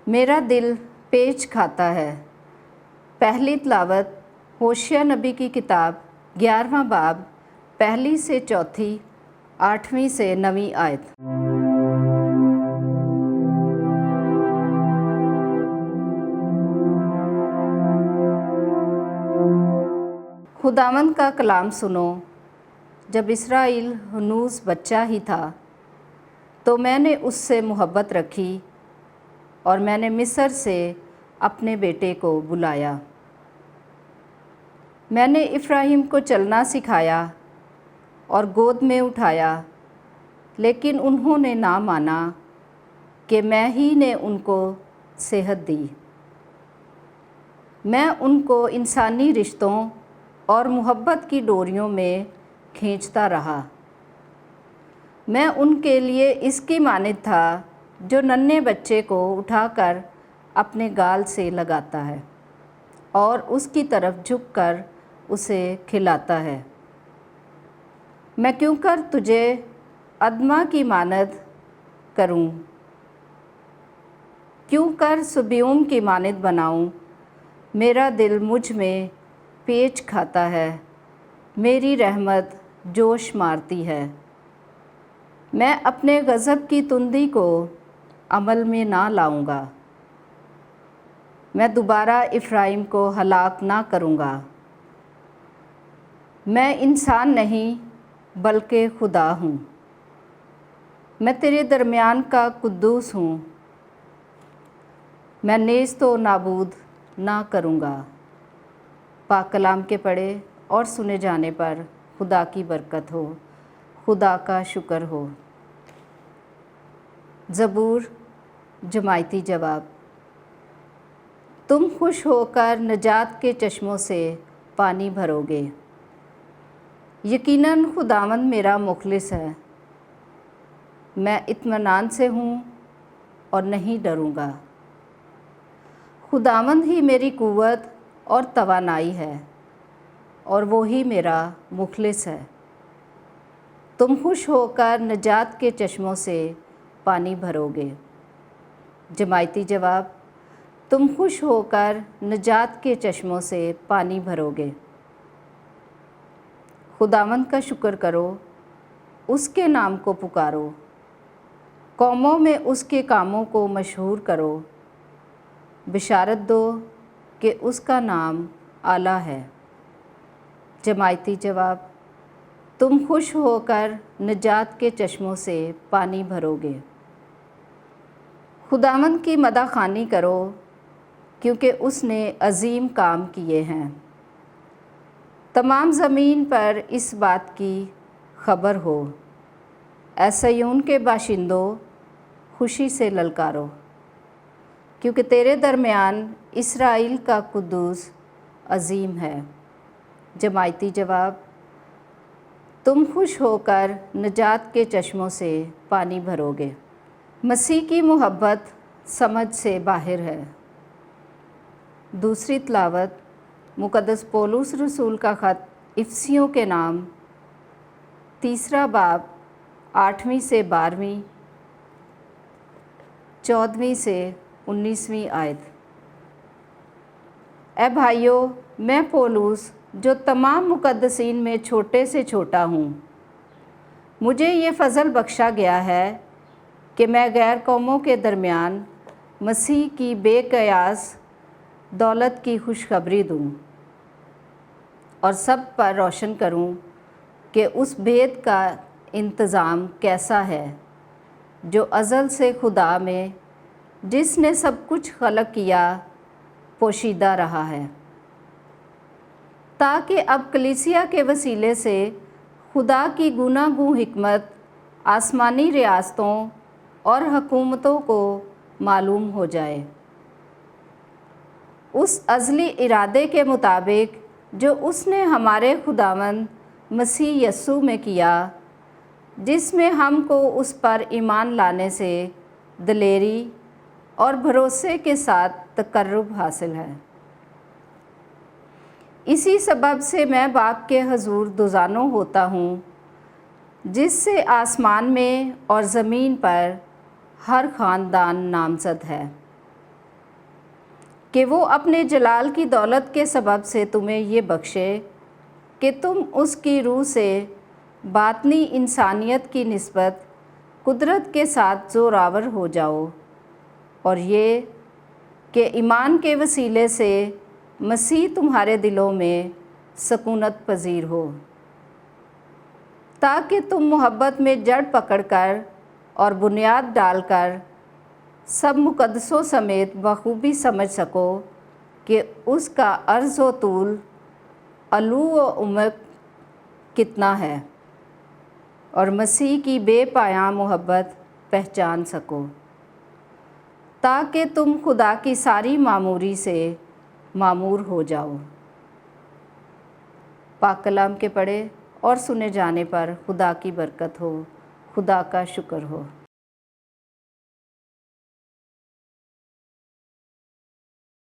میرا دل پیچ کھاتا ہے۔ پہلی تلاوت ہوشیہ نبی کی کتاب 11واں باب 1 سے 4، 8 سے 9 آیت۔ خداوند کا کلام سنو۔ جب اسرائیل ہنوز بچہ ہی تھا تو میں نے اس سے محبت رکھی اور میں نے مصر سے اپنے بیٹے کو بلایا۔ میں نے افراہیم کو چلنا سکھایا اور گود میں اٹھایا، لیکن انہوں نے نہ مانا کہ میں ہی نے ان کو صحت دی۔ میں ان کو انسانی رشتوں اور محبت کی ڈوریوں میں کھینچتا رہا۔ میں ان کے لیے اس کی مانند تھا جو ننھے بچے کو اٹھا کر اپنے گال سے لگاتا ہے اور اس کی طرف جھک کر اسے کھلاتا ہے۔ میں کیوں کر تجھے ادمہ کی مانند کروں، کیوں کر صبیون کی مانند بناؤں؟ میرا دل مجھ میں پیچ کھاتا ہے، میری رحمت جوش مارتی ہے۔ میں اپنے غضب کی تندی کو عمل میں نہ لاؤں گا۔ میں دوبارہ افرایم کو ہلاک نہ کروں گا۔ میں انسان نہیں بلکہ خدا ہوں۔ میں تیرے درمیان کا قدوس ہوں۔ میں نیست و نابود نہ کروں گا۔ پاک کلام کے پڑھے اور سنے جانے پر خدا کی برکت ہو، خدا کا شکر ہو۔ زبور جماعتی جواب۔ تم خوش ہو کر نجات کے چشموں سے پانی بھرو گے۔ یقیناً خداوند میرا مخلص ہے، میں اطمینان سے ہوں اور نہیں ڈروں گا۔ خداوند ہی میری قوت اور توانائی ہے اور وہی میرا مخلص ہے۔ تم خوش ہو کر نجات کے چشموں سے پانی بھرو گے۔ جماعتی جواب۔ تم خوش ہو کر نجات کے چشموں سے پانی بھرو گے۔ خداوند کا شکر کرو، اس کے نام کو پکارو، قوموں میں اس کے کاموں کو مشہور کرو۔ بشارت دو کہ اس کا نام اعلیٰ ہے۔ جماعتی جواب۔ تم خوش ہو کر نجات کے چشموں سے پانی بھرو گے۔ خداوند کی مدح خوانی کرو، کیونکہ اس نے عظیم کام کیے ہیں۔ تمام زمین پر اس بات کی خبر ہو۔ اے صیون کے باشندوں، خوشی سے للکارو، کیونکہ تیرے درمیان اسرائیل کا قدوس عظیم ہے۔ جماعتی جواب۔ تم خوش ہو کر نجات کے چشموں سے پانی بھرو گے۔ مسیح کی محبت سمجھ سے باہر ہے۔ دوسری تلاوت مقدس پولس رسول کا خط افسیوں کے نام 3 باب 8 سے 12، 14 سے 19 آیت۔ اے بھائیو، میں پولس جو تمام مقدسین میں چھوٹے سے چھوٹا ہوں، مجھے یہ فضل بخشا گیا ہے کہ میں غیر قوموں کے درمیان مسیح کی بے قیاس دولت کی خوشخبری دوں اور سب پر روشن کروں کہ اس بھید کا انتظام کیسا ہے جو ازل سے خدا میں، جس نے سب کچھ خلق کیا، پوشیدہ رہا ہے، تاکہ اب کلیسیا کے وسیلے سے خدا کی گوناگوں حکمت آسمانی ریاستوں اور حکومتوں کو معلوم ہو جائے، اس ازلی ارادے کے مطابق جو اس نے ہمارے خداوند مسیح یسوع میں کیا، جس میں ہم کو اس پر ایمان لانے سے دلیری اور بھروسے کے ساتھ تقرب حاصل ہے۔ اسی سبب سے میں باپ کے حضور دوزانوں ہوتا ہوں، جس سے آسمان میں اور زمین پر ہر خاندان نامزد ہے۔ کہ وہ اپنے جلال کی دولت کے سبب سے تمہیں یہ بخشے کہ تم اس کی روح سے باطنی انسانیت کی نسبت قدرت کے ساتھ زوراور ہو جاؤ، اور یہ کہ ایمان کے وسیلے سے مسیح تمہارے دلوں میں سکونت پذیر ہو، تاکہ تم محبت میں جڑ پکڑ کر اور بنیاد ڈال کر سب مقدسوں سمیت بخوبی سمجھ سکو کہ اس کا عرض و طول، علو و عمق کتنا ہے، اور مسیح کی بے پایاں محبت پہچان سکو، تاکہ تم خدا کی ساری معموری سے معمور ہو جاؤ۔ پاک کلام کے پڑھے اور سنے جانے پر خدا کی برکت ہو، خدا کا شکر ہو۔